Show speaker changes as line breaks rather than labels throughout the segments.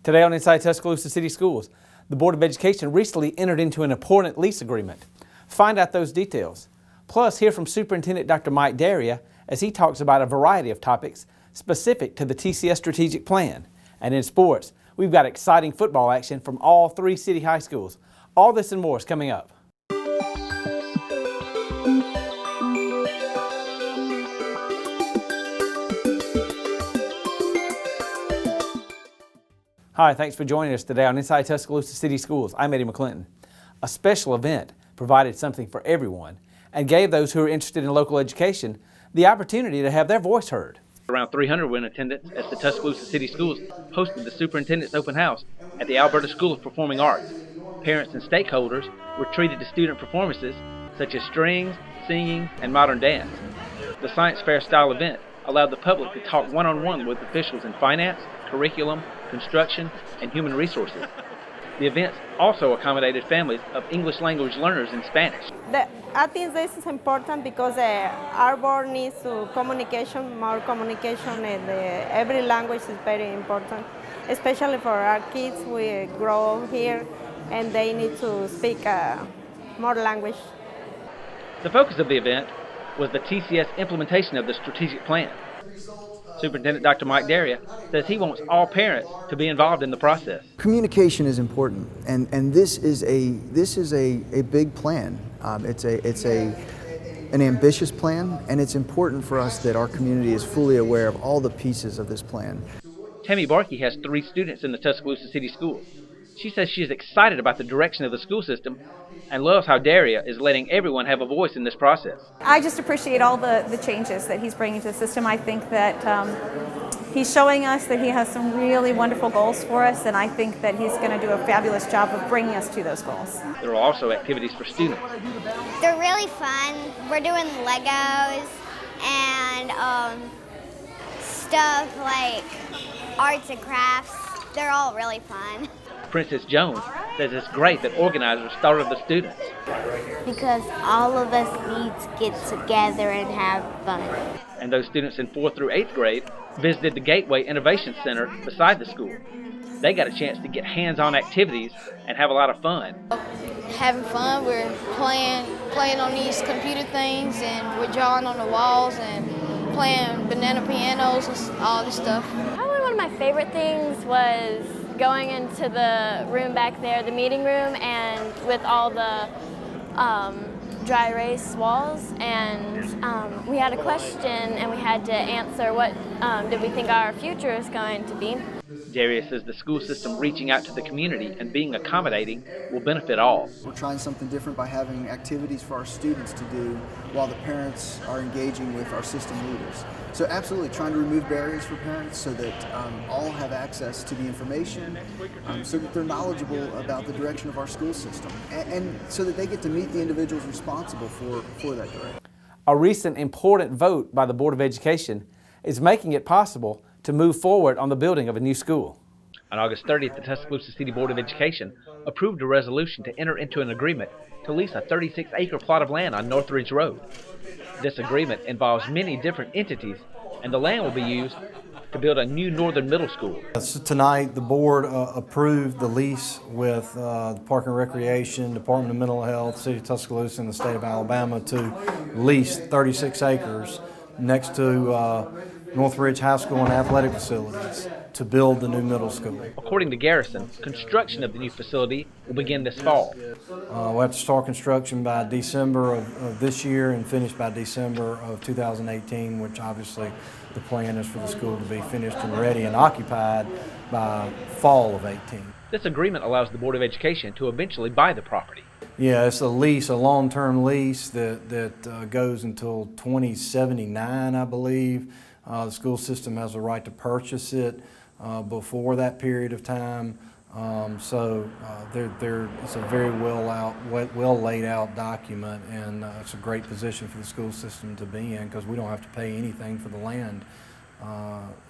Today on Inside Tuscaloosa City Schools, the Board of Education recently entered into an important lease agreement. Find out those details. Plus, hear from Superintendent Dr. Mike Daria as he talks about a variety of topics specific to the TCS strategic plan. And in sports, we've got exciting football action from all three city high schools. All this and more is coming up. Hi, thanks for joining us today on Inside Tuscaloosa City Schools. I'm Eddie McClinton. A special event provided something for everyone and gave those who are interested in local education the opportunity to have their voice heard.
Around 300 were in attendance as the Tuscaloosa City Schools hosted the Superintendent's Open House at the Alberta School of Performing Arts. Parents and stakeholders were treated to student performances such as strings, singing, and modern dance. The science fair style event allowed the public to talk one-on-one with officials in finance, curriculum, construction, and human resources. The events also accommodated families of English language learners in Spanish.
I think this is important because our board needs more communication, and every language is very important, especially for our kids. We grow here and they need to speak more language.
The focus of the event was the TCS implementation of the strategic plan. Superintendent Dr. Mike Daria says he wants all parents to be involved in the process.
Communication is important, and this is a big plan. It's an ambitious plan, and it's important for us that our community is fully aware of all the pieces of this plan.
Tammy Barkey has 3 students in the Tuscaloosa City Schools. She says she is excited about the direction of the school system and loves how Daria is letting everyone have a voice in this process.
I just appreciate all the changes that he's bringing to the system. I think that he's showing us that he has some really wonderful goals for us, and I think that he's going to do a fabulous job of bringing us to those goals.
There are also activities for students.
They're really fun. We're doing Legos and stuff like arts and crafts. They're all really fun.
Princess Jones says it's great that organizers thought of the students.
Because all of us need to get together and have fun.
And those students in 4th through 8th grade visited the Gateway Innovation Center beside the school. They got a chance to get hands-on activities and have a lot of fun.
Having fun, we're playing on these computer things, and we're drawing on the walls and playing banana pianos and all this stuff.
Probably one of my favorite things was going into the room back there, the meeting room, and with all the dry erase walls, and we had a question and we had to answer what did we think our future is going to be.
Daria says the school system reaching out to the community and being accommodating will benefit all.
We're trying something different by having activities for our students to do while the parents are engaging with our system leaders. So absolutely trying to remove barriers for parents so that all have access to the information, so that they're knowledgeable about the direction of our school system, and so that they get to meet the individuals responsible for that direction.
A recent important vote by the Board of Education is making it possible to move forward on the building of a new school.
On August 30th, the Tuscaloosa City Board of Education approved a resolution to enter into an agreement to lease a 36-acre plot of land on Northridge Road. This agreement involves many different entities, and the land will be used to build a new northern middle school.
So tonight, the board approved the lease with the Park and Recreation, Department of Mental Health, City of Tuscaloosa, and the state of Alabama to lease 36 acres next to Northridge High School and athletic facilities to build the new middle school.
According to Garrison, construction of the new facility will begin this fall.
We'll have to start construction by December of this year and finish by December of 2018, which obviously the plan is for the school to be finished and ready and occupied by fall of 18.
This agreement allows the Board of Education to eventually buy the property.
Yeah, it's a lease, a long-term lease that goes until 2079, I believe. The school system has a right to purchase it before that period of time. It's a very well laid out document, and it's a great position for the school system to be in because we don't have to pay anything for the land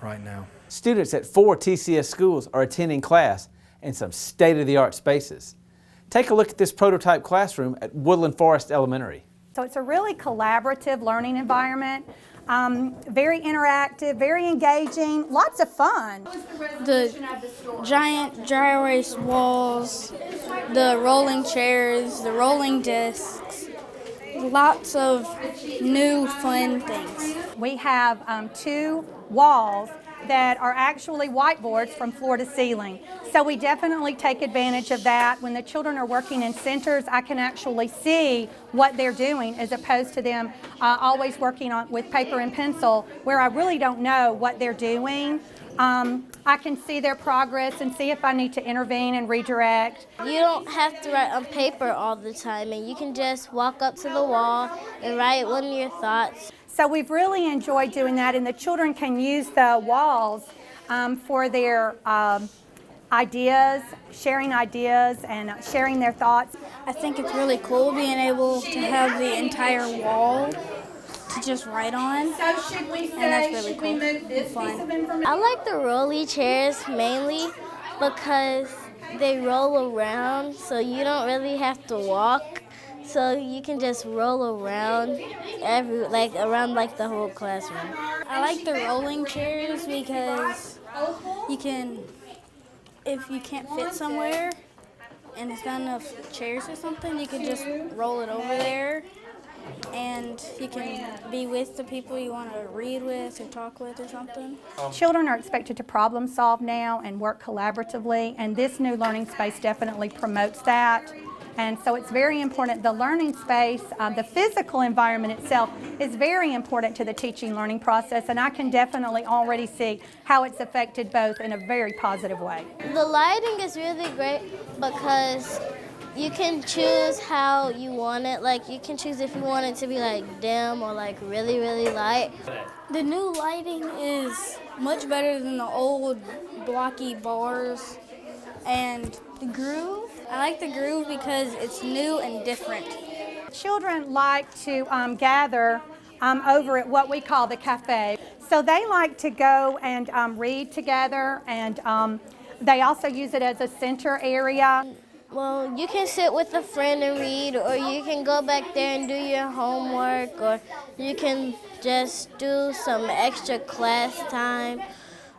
right now.
Students at 4 TCS schools are attending class in some state-of-the-art spaces. Take a look at this prototype classroom at Woodland Forest Elementary.
So it's a really collaborative learning environment.
Very interactive, very engaging, lots of fun.
The giant dry erase walls, the rolling chairs, the rolling desks, lots of new fun things.
We have 2 walls that are actually whiteboards from floor to ceiling. So we definitely take advantage of that. When the children are working in centers, I can actually see what they're doing as opposed to them always working with paper and pencil where I really don't know what they're doing. I can see their progress and see if I need to intervene and redirect.
You don't have to write on paper all the time, and you can just walk up to the wall and write one of your thoughts.
So we've really enjoyed doing that, and the children can use the walls for their ideas, sharing ideas and sharing their thoughts.
I think it's really cool being able to have the entire wall to just write on.
So should we
And that's really
should we
cool
move this
and
piece
fun.
of information?
I like the rolly chairs mainly because they roll around, so you don't really have to walk. So you can just roll around around the whole classroom.
I like the rolling chairs because you can, if you can't fit somewhere and it's not enough chairs or something, you can just roll it over there and you can be with the people you want to read with or talk with or something.
Children are expected to problem solve now and work collaboratively, and this new learning space definitely promotes that. And so it's very important. The learning space, the physical environment itself is very important to the teaching learning process, and I can definitely already see how it's affected both in a very positive way.
The lighting is really great because you can choose how you want it. Like you can choose if you want it to be dim or really, really light.
The new lighting is much better than the old blocky bars, and the groove. I like the groove because it's new and different.
Children like to gather over at what we call the cafe. So they like to go and read together, and they also use it as a center area.
Well, you can sit with a friend and read, or you can go back there and do your homework, or you can just do some extra class time,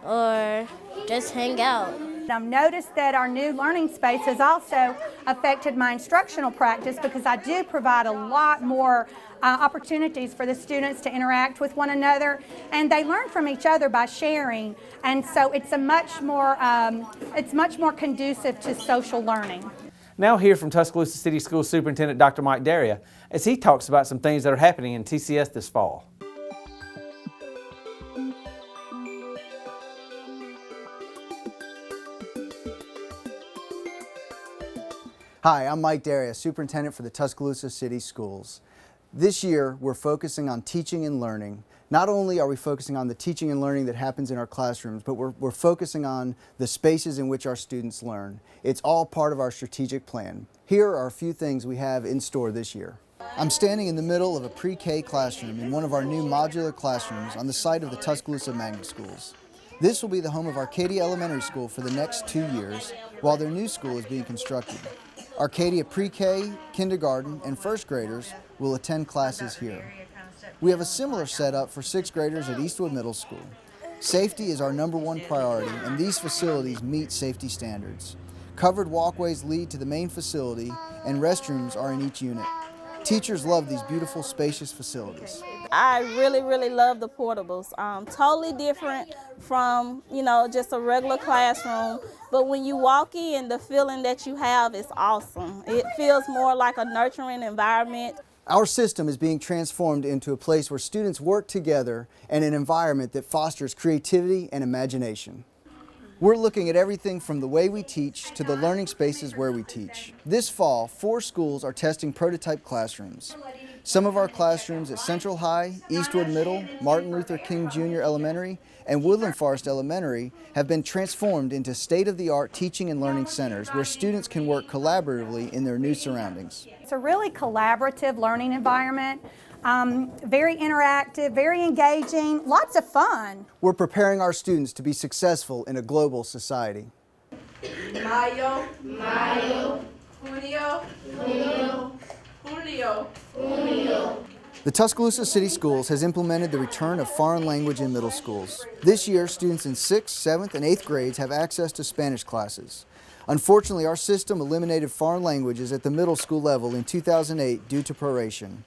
or just hang out.
I've noticed that our new learning space has also affected my instructional practice because I do provide a lot more opportunities for the students to interact with one another, and they learn from each other by sharing, and so it's much more conducive to social learning.
Now hear from Tuscaloosa City Schools Superintendent Dr. Mike Daria as he talks about some things that are happening in TCS this fall.
Hi, I'm Mike Daria, Superintendent for the Tuscaloosa City Schools. This year, we're focusing on teaching and learning. Not only are we focusing on the teaching and learning that happens in our classrooms, but we're focusing on the spaces in which our students learn. It's all part of our strategic plan. Here are a few things we have in store this year. I'm standing in the middle of a pre-K classroom in one of our new modular classrooms on the site of the Tuscaloosa Magnet Schools. This will be the home of Arcadia Elementary School for the next 2 years, while their new school is being constructed. Arcadia pre-K, kindergarten, and first graders will attend classes here. We have a similar setup for 6th graders at Eastwood Middle School. Safety is our #1 priority, and these facilities meet safety standards. Covered walkways lead to the main facility, and restrooms are in each unit. Teachers love these beautiful, spacious facilities.
I really love the portables. Totally different from, just a regular classroom. But when you walk in, the feeling that you have is awesome. It feels more like a nurturing environment.
Our system is being transformed into a place where students work together in an environment that fosters creativity and imagination. We're looking at everything from the way we teach to the learning spaces where we teach. This fall, 4 schools are testing prototype classrooms. Some of our classrooms at Central High, Eastwood Middle, Martin Luther King Jr. Elementary, and Woodland Forest Elementary have been transformed into state-of-the-art teaching and learning centers where students can work collaboratively in their new surroundings.
It's a really collaborative learning environment, very interactive, very engaging, lots of fun.
We're preparing our students to be successful in a global society.
Mayo, Junio, Julio,
The Tuscaloosa City Schools has implemented the return of foreign language in middle schools. This year, students in 6th, 7th, and 8th grades have access to Spanish classes. Unfortunately, our system eliminated foreign languages at the middle school level in 2008 due to proration.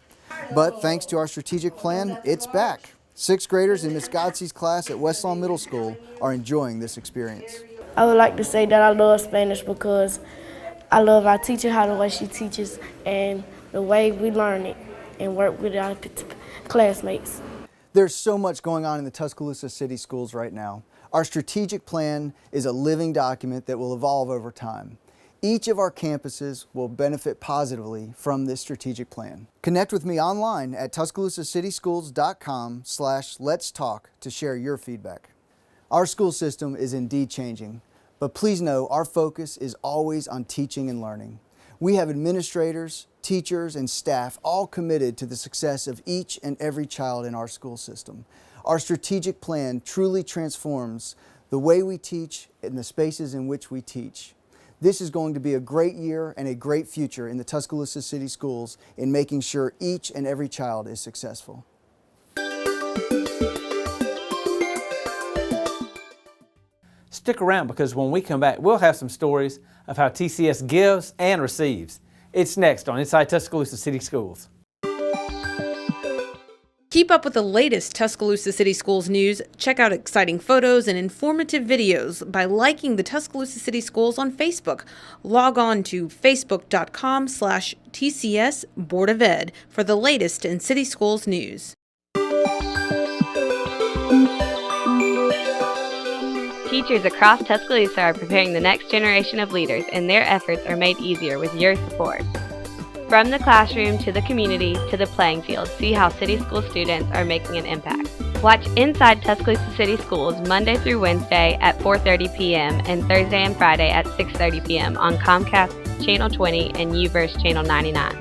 But thanks to our strategic plan, it's back. 6th graders in Ms. Godsey's class at Westlawn Middle School are enjoying this experience.
I would like to say that I love Spanish because I love our teacher, how the way she teaches, and the way we learn it and work with our classmates.
There's so much going on in the Tuscaloosa City Schools right now. Our strategic plan is a living document that will evolve over time. Each of our campuses will benefit positively from this strategic plan. Connect with me online at TuscaloosaCitySchools.com/letstalk to share your feedback. Our school system is indeed changing, but please know our focus is always on teaching and learning. We have administrators, teachers, and staff all committed to the success of each and every child in our school system. Our strategic plan truly transforms the way we teach and the spaces in which we teach. This is going to be a great year and a great future in the Tuscaloosa City Schools in making sure each and every child is successful.
Stick around because when we come back, we'll have some stories of how TCS gives and receives. It's next on Inside Tuscaloosa City Schools.
Keep up with the latest Tuscaloosa City Schools news. Check out exciting photos and informative videos by liking the Tuscaloosa City Schools on Facebook. Log on to facebook.com/TCS Board of Ed for the latest in City Schools news.
Teachers across Tuscaloosa are preparing the next generation of leaders, and their efforts are made easier with your support. From the classroom to the community to the playing field, see how City School students are making an impact. Watch Inside Tuscaloosa City Schools Monday through Wednesday at 4:30 p.m. and Thursday and Friday at 6:30 p.m. on Comcast Channel 20 and UVerse Channel 99.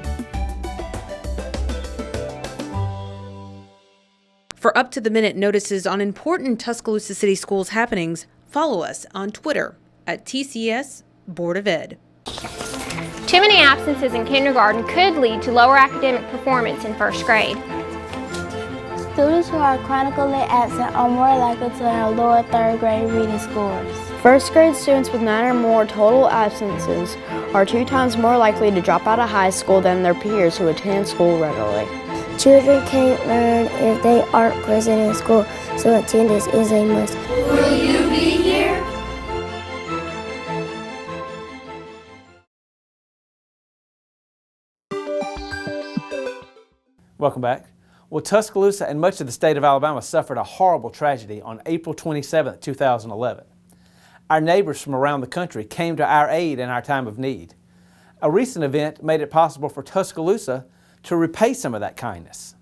For up-to-the-minute notices on important Tuscaloosa City Schools happenings, follow us on Twitter at TCS Board of Ed.
Too many absences in kindergarten could lead to lower academic performance in first grade.
Students who are chronically absent are more likely to have lower third grade reading scores.
First grade students with 9 or more total absences are 2 times more likely to drop out of high school than their peers who attend school regularly.
Children can't learn if they aren't present in school, so attendance is a must.
Will you be here?
Welcome back. Well, Tuscaloosa and much of the state of Alabama suffered a horrible tragedy on April 27, 2011. Our neighbors from around the country came to our aid in our time of need. A recent event made it possible for Tuscaloosa to repay some of that kindness.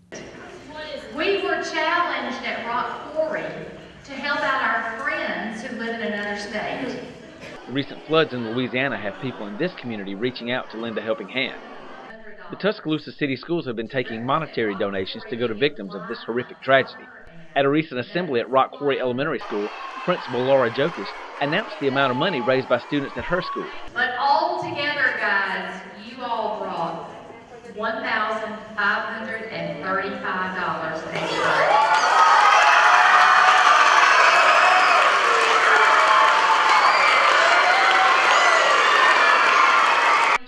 We were challenged at Rock Quarry to help out our friends who live in another state.
The recent floods in Louisiana have people in this community reaching out to lend a helping hand. The Tuscaloosa City Schools have been taking monetary donations to go to victims of this horrific tragedy. At a recent assembly at Rock Quarry Elementary School, Principal Laura Jokish announced the amount of money raised by students at her school.
But all together, guys, you all brought $1,535 extra.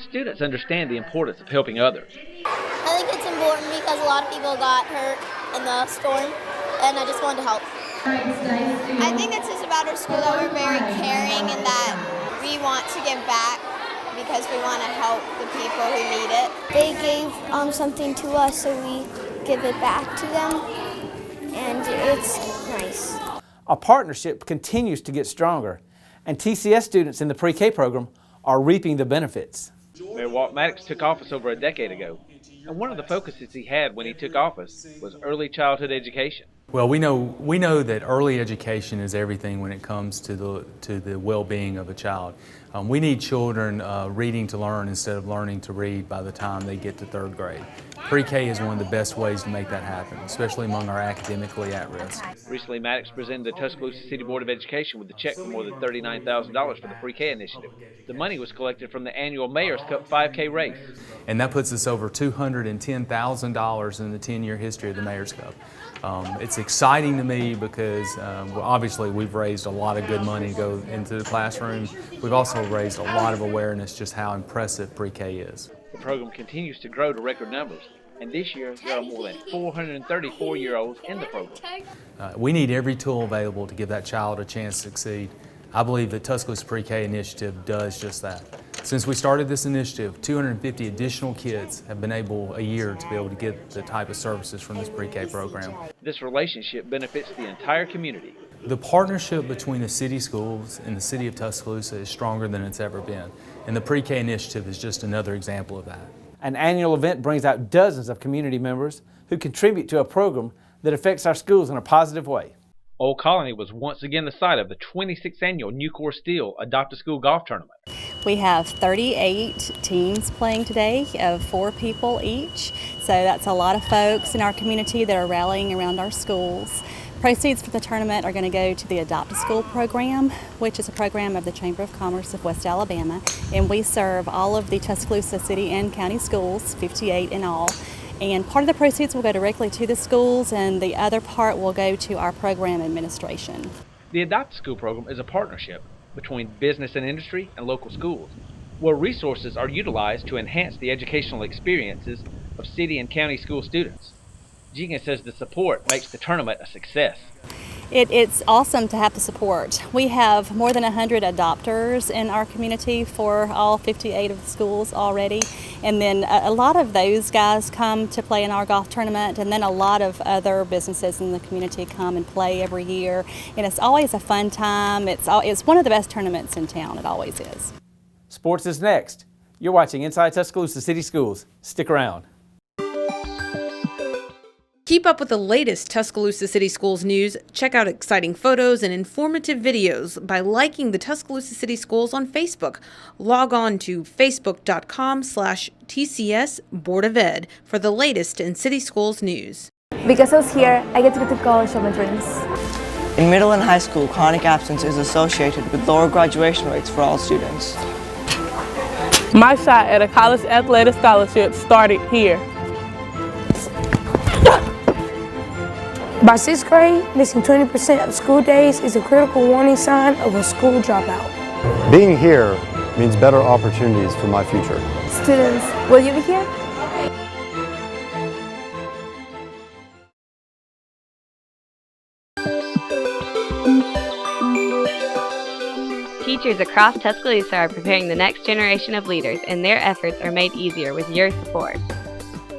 Students understand the importance of helping others.
I think it's important because a lot of people got hurt in the storm, and I just wanted to help. I think it's just about our school that we're very caring and that we want to give back because we want to help the people who need it. They gave something to us, so we give it back to them, and it's nice.
Our partnership continues to get stronger, and TCS students in the pre-K program are reaping the benefits.
Mayor Walt Maddox took office over a decade ago, and one of the focuses he had when he took office was early childhood education.
Well, we know that early education is everything when it comes to the well-being of a child. We need children reading to learn instead of learning to read by the time they get to 3rd grade. Pre-K is one of the best ways to make that happen, especially among our academically at-risk.
Recently, Maddox presented the Tuscaloosa City Board of Education with a check for more than $39,000 for the Pre-K initiative. The money was collected from the annual Mayor's Cup 5K race.
And that puts us over $210,000 in the 10-year history of the Mayor's Cup. It's exciting to me because obviously we've raised a lot of good money to go into the classroom. We've also raised a lot of awareness just how impressive Pre-K is.
The program continues to grow to record numbers, and this year there are more than 434-year-olds in the program.
We need every tool available to give that child a chance to succeed. I believe the Tuscaloosa Pre-K initiative does just that. Since we started this initiative, 250 additional kids have been able a year to be able to get the type of services from this Pre-K program.
This relationship benefits the entire community.
The partnership between the city schools and the city of Tuscaloosa is stronger than it's ever been, and the Pre-K initiative is just another example of that.
An annual event brings out dozens of community members who contribute to a program that affects our schools in a positive way.
Old Colony was once again the site of the 26th annual Nucor Steel Adopt-a-School Golf Tournament.
We have 38 teams playing today of 4 people each, so that's a lot of folks in our community that are rallying around our schools. Proceeds for the tournament are going to go to the Adopt-a-School program, which is a program of the Chamber of Commerce of West Alabama, and we serve all of the Tuscaloosa City and County schools, 58 in all. And part of the proceeds will go directly to the schools, and the other part will go to our program administration.
The Adopt-a-School program is a partnership between business and industry and local schools, where resources are utilized to enhance the educational experiences of city and county school students. Jegan says the support makes the tournament a success.
It's awesome to have the support. We have more than 100 adopters in our community for all 58 of the schools already. And then a lot of those guys come to play in our golf tournament, and then a lot of other businesses in the community come and play every year. And it's always a fun time. It's one of the best tournaments in town. It always is.
Sports is next. You're watching Inside Tuscaloosa City Schools. Stick around.
Keep up with the latest Tuscaloosa City Schools news. Check out exciting photos and informative videos by liking the Tuscaloosa City Schools on Facebook. Log on to facebook.com/TCS Board of Ed for the latest in City Schools news.
Because I was here, I get to go to college of my dreams.
In middle and high school, chronic absence is associated with lower graduation rates for all students.
My shot at a college athletic scholarship started here.
By 6th grade, missing 20% of school days is a critical warning sign of a school dropout.
Being here means better opportunities for my future.
Students, will you be here?
Teachers across Tuscaloosa are preparing the next generation of leaders, and their efforts are made easier with your support.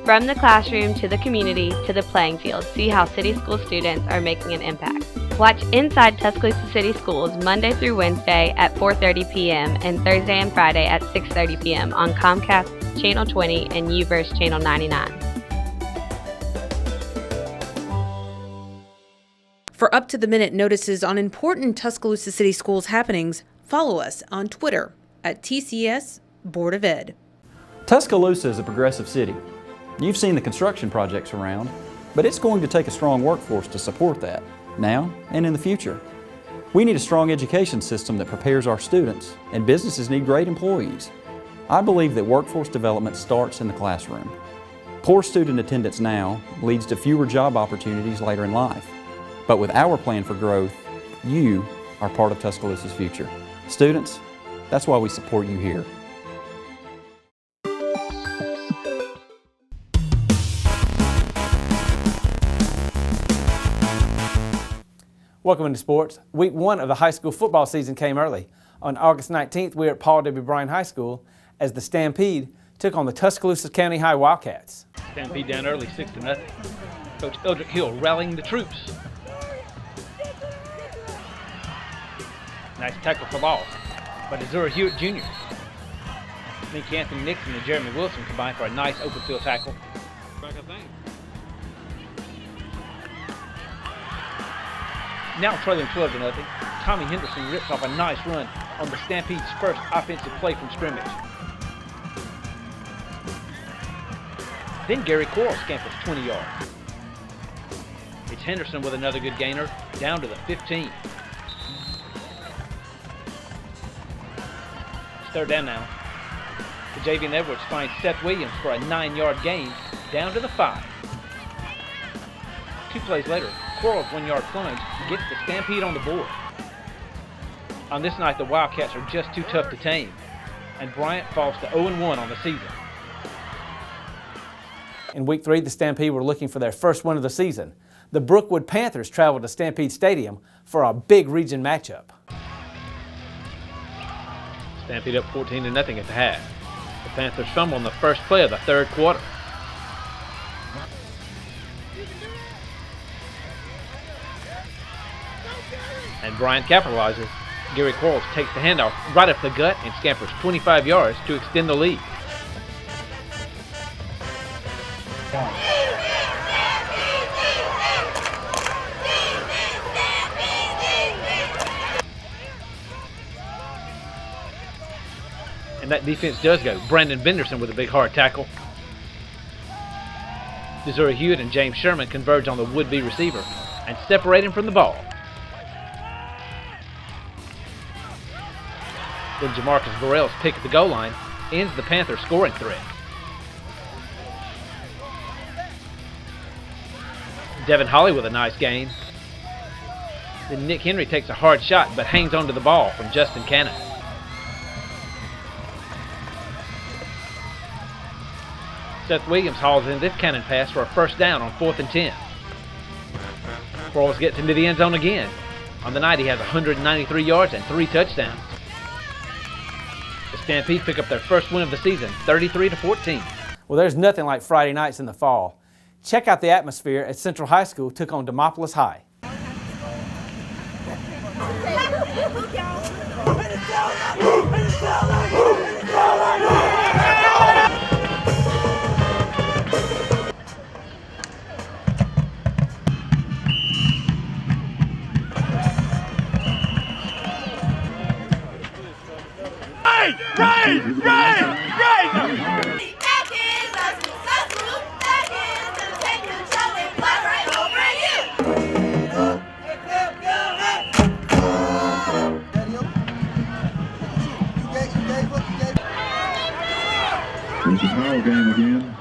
From the classroom to the community to the playing field, see how City School students are making an impact. Watch Inside Tuscaloosa City Schools Monday through Wednesday at 4:30 p.m. and Thursday and Friday at 6:30 p.m. on Comcast Channel 20 and UVerse Channel 99.
For up-to-the-minute notices on important Tuscaloosa City Schools happenings, follow us on Twitter at TCS Board of Ed.
Tuscaloosa is a progressive city. You've seen the construction projects around, but it's going to take a strong workforce to support that, now and in the future. We need a strong education system that prepares our students, and businesses need great employees. I believe that workforce development starts in the classroom. Poor student attendance now leads to fewer job opportunities later in life. But with our plan for growth, you are part of Tuscaloosa's future. Students, that's why we support you here.
Welcome into sports. Week 1 of the high school football season came early. On August 19th, we were at Paul W. Bryan High School as the Stampede took on the Tuscaloosa County High Wildcats.
Stampede down early, 6-0. Coach Eldrick Hill rallying the troops. Nice tackle for loss by Desura Hewitt Jr. Nick Anthony Nixon and Jeremy Wilson combined for a nice open field tackle. Now trailing 12-0, Tommy Henderson rips off a nice run on the Stampede's first offensive play from scrimmage. Then Gary Quarles scampers 20 yards. It's Henderson with another good gainer, down to the 15. It's third down now. Javian Edwards finds Seth Williams for a 9-yard gain, down to the 5. 2 plays later, Quarles' 1-yard plunge gets the Stampede on the board. On this night, the Wildcats are just too tough to tame, and Bryant falls to 0-1 on the season.
In Week 3, the Stampede were looking for their first win of the season. The Brookwood Panthers traveled to Stampede Stadium for a big region matchup.
Stampede up 14-0 at the half. The Panthers fumble on the first play of the third quarter. And Bryant capitalizes. Gary Quarles takes the handoff right up the gut and scampers 25 yards to extend the lead. And that defense does go. Brandon Benderson with a big hard tackle. Missouri Hewitt and James Sherman converge on the would-be receiver and separate him from the ball. Then Jamarcus Burrell's pick at the goal line ends the Panthers' scoring threat. Devin Holly with a nice gain. Then Nick Henry takes a hard shot but hangs onto the ball from Justin Cannon. Seth Williams hauls in this cannon pass for a first down on 4th and 10. Quarles gets into the end zone again. On the night, he has 193 yards and 3 touchdowns. The Stampede pick up their first win of the season, 33-14.
Well, there's nothing like Friday nights in the fall. Check out the atmosphere as Central High School took on Demopolis High.
It's a foul game again.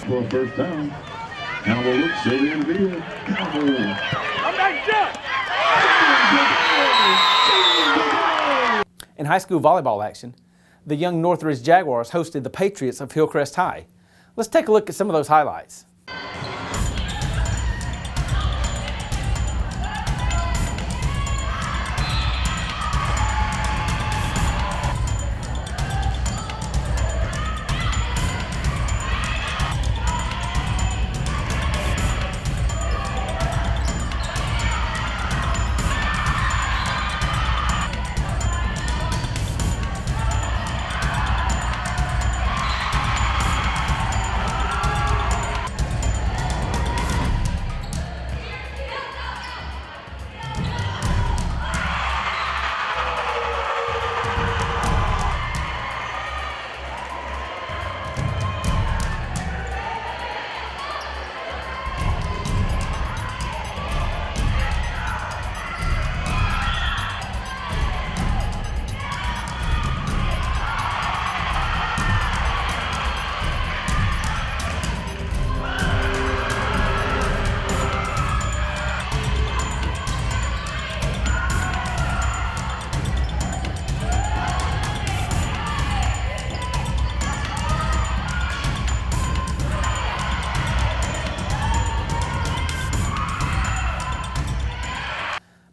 For a first down. Hannibal looks over in the field.
In high school volleyball action, the young Northridge Jaguars hosted the Patriots of Hillcrest High. Let's take a look at some of those highlights.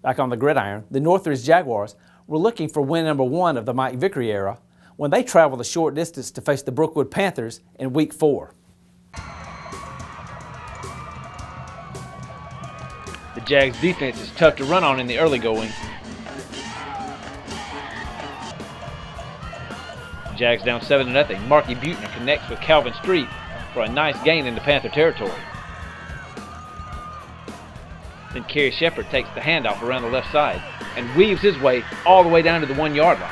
Back on the gridiron, the Northridge Jaguars were looking for win number 1 of the Mike Vickery era when they traveled a short distance to face the Brookwood Panthers in Week 4.
The Jags defense is tough to run on in the early going, Jags down 7-0. Marky Buechner connects with Calvin Street for a nice gain into Panther territory. Then Kerry Shepard takes the handoff around the left side and weaves his way all the way down to the 1-yard line.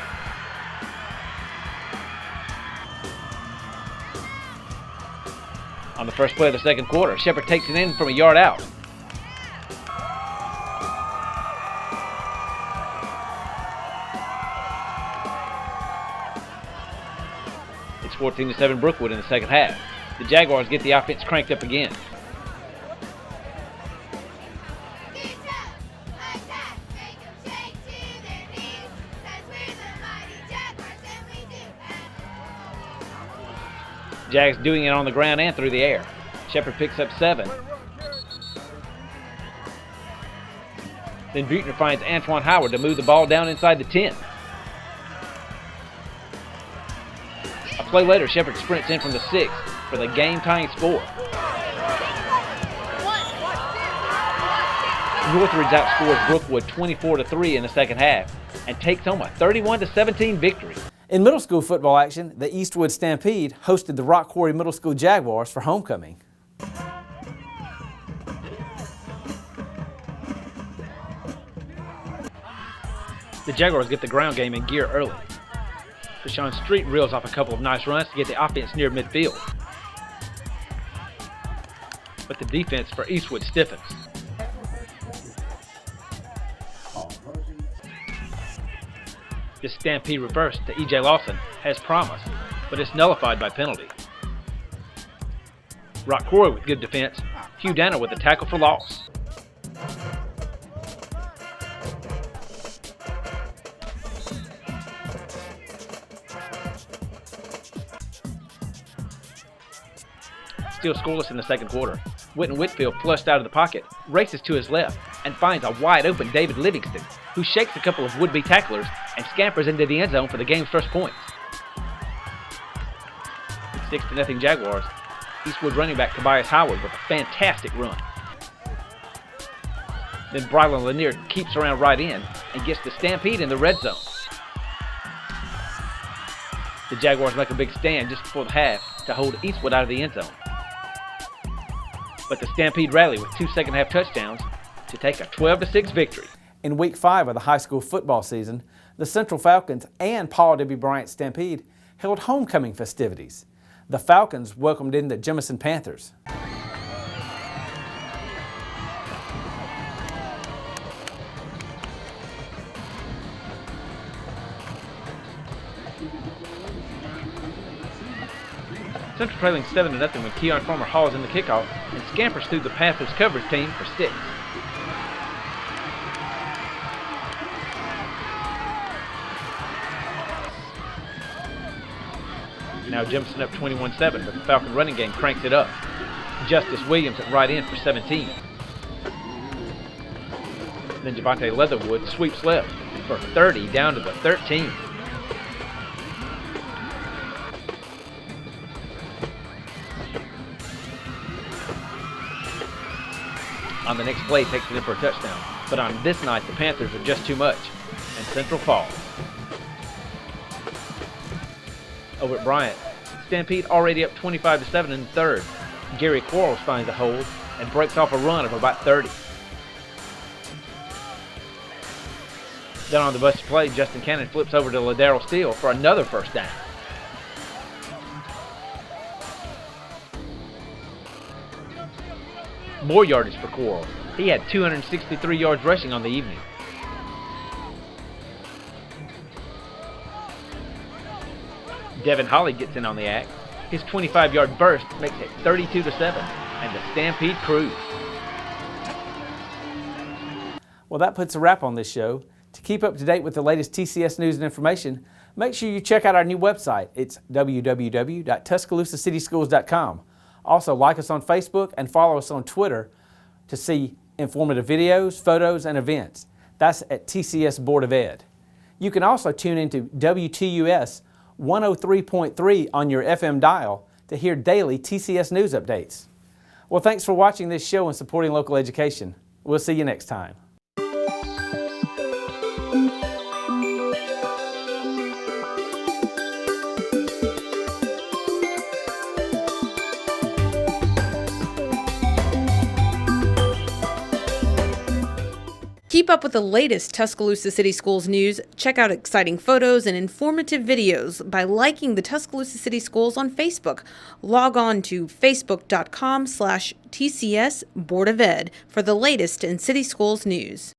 On the first play of the second quarter, Shepard takes it in from a yard out. It's 14-7 Brookwood in the second half. The Jaguars get the offense cranked up again. Jags doing it on the ground and through the air. Shepard picks up 7. Then Buechner finds Antoine Howard to move the ball down inside the 10. A play later, Shepard sprints in from the 6 for the game-tying score. Northridge outscores Brookwood 24-3 in the second half and takes home a 31-17 victory.
In middle school football action, the Eastwood Stampede hosted the Rock Quarry Middle School Jaguars for homecoming.
The Jaguars get the ground game in gear early. Deshaun Street reels off a couple of nice runs to get the offense near midfield. But the defense for Eastwood stiffens. This Stampede reverse to E.J. Lawson has promise, but it's nullified by penalty. Rock Quarry with good defense, Hugh Danner with a tackle for loss. Still scoreless in the second quarter. Whitten Whitfield flushed out of the pocket, races to his left, and finds a wide open David Livingston, who shakes a couple of would-be tacklers and scampers into the end zone for the game's first points. It's 6-0 Jaguars. Eastwood running back Tobias Howard with a fantastic run. Then Brylan Lanier keeps around right in and gets the Stampede in the red zone. The Jaguars make a big stand just before the half to hold Eastwood out of the end zone. But the Stampede rally with 2 second-half touchdowns to take a 12-6 victory.
In Week 5 of the high school football season, the Central Falcons and Paul W. Bryant Stampede held homecoming festivities. The Falcons welcomed in the Jemison Panthers.
Central trailing 7-0 when Keon Farmer hauls in the kickoff and scampers through the Panthers coverage team for 6. Now Jemison up 21-7, but the Falcon running game cranks it up. Justice Williams at right end for 17. Then Javante Leatherwood sweeps left for 30 down to the 13. On the next play, takes it in for a touchdown. But on this night, the Panthers are just too much, and Central falls. Over at Bryant, Stampede already up 25-7 in the third. Gary Quarles finds a hold and breaks off a run of about 30. Then on the busted play, Justin Cannon flips over to Ladero Steele for another first down. More yardage for Quarles. He had 263 yards rushing on the evening. Devin Holly gets in on the act. His 25-yard burst makes it 32-7, and the Stampede cruise.
Well, that puts a wrap on this show. To keep up to date with the latest TCS news and information, make sure you check out our new website. It's www.TuscaloosaCitySchools.com. Also, like us on Facebook and follow us on Twitter to see informative videos, photos, and events. That's at TCS Board of Ed. You can also tune into WTUS 103.3 on your FM dial to hear daily TCS news updates. Well, thanks for watching this show and supporting local education. We'll see you next time.
keep up with the latest Tuscaloosa City Schools news, check out exciting photos and informative videos by liking the Tuscaloosa City Schools on Facebook. Log on to facebook.com/TCS Board of Ed for the latest in City Schools news.